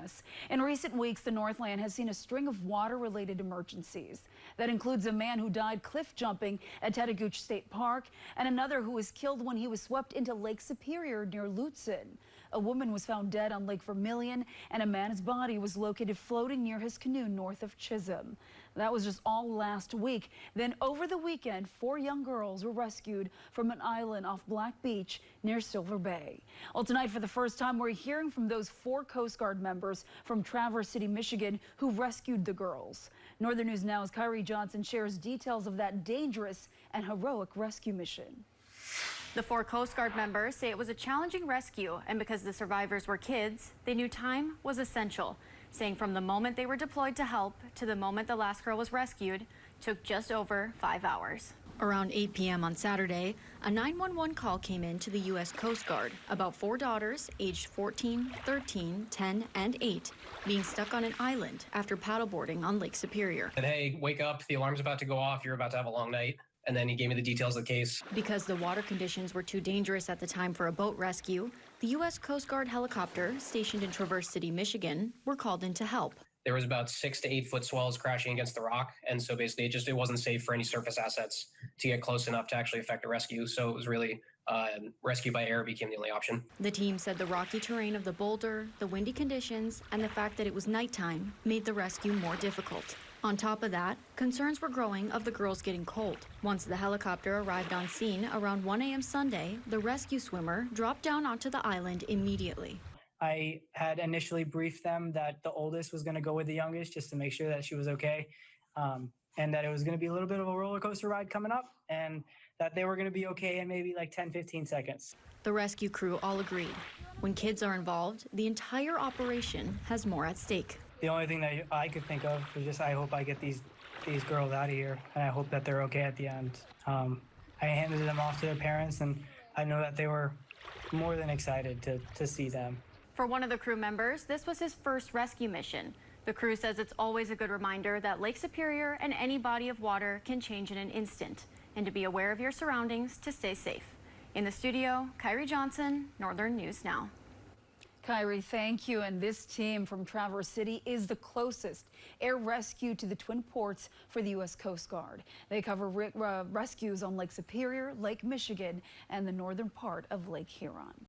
mess. In recent weeks, the Northland has seen a string of water-related emergencies. That includes a man who died cliff jumping at Tattagouche State Park and another who was killed when he was swept into Lake Superior near Lutsen. A woman was found dead on Lake Vermilion, and a man's body was located floating near his canoe north of Chisholm. That was just all last week. Then over the weekend, 4 young girls were rescued from an island off Black Beach near Silver Bay. Well, tonight, for the first time, we're hearing from those 4 Coast Guard members from Traverse City, Michigan, who rescued the girls. Northern News Now's Kyrie Johnson shares details of that dangerous and heroic rescue mission. The 4 Coast Guard members say it was a challenging rescue, and because the survivors were kids, they knew time was essential, saying from the moment they were deployed to help to the moment the last girl was rescued took just over 5 hours. Around 8 p.m. on Saturday, a 911 call came in to the U.S. Coast Guard about 4 daughters aged 14, 13, 10, and 8 being stuck on an island after paddleboarding on Lake Superior. And hey, wake up, the alarm's about to go off, you're about to have a long night. And then he gave me the details of the case. Because the water conditions were too dangerous at the time for a boat rescue, the U.S. Coast Guard helicopter stationed in Traverse City, Michigan, were called in to help. There was about 6 to 8 foot swells crashing against the rock, and so basically it wasn't safe for any surface assets to get close enough to actually affect a rescue. So it was really rescue by air became the only option. The team said the rocky terrain of the boulder, the windy conditions, and the fact that it was nighttime made the rescue more difficult. On top of that, concerns were growing of the girls getting cold. Once the helicopter arrived on scene around 1 a.m. Sunday, the rescue swimmer dropped down onto the island immediately. I had initially briefed them that the oldest was going to go with the youngest just to make sure that she was okay, and that it was going to be a little bit of a roller coaster ride coming up, and that they were going to be okay in maybe like 10-15 seconds. The rescue crew all agreed. When kids are involved, the entire operation has more at stake. The only thing that I could think of was just I hope I get these girls out of here, and I hope that they're okay at the end. I handed them off to their parents, and I know that they were more than excited to see them. For one of the crew members, this was his first rescue mission. The crew says it's always a good reminder that Lake Superior and any body of water can change in an instant, and to be aware of your surroundings to stay safe. In the studio, Kyrie Johnson, Northern News Now. Kyrie, thank you. And this team from Traverse City is the closest air rescue to the Twin Ports for the U.S. Coast Guard. They cover rescues on Lake Superior, Lake Michigan, and the northern part of Lake Huron.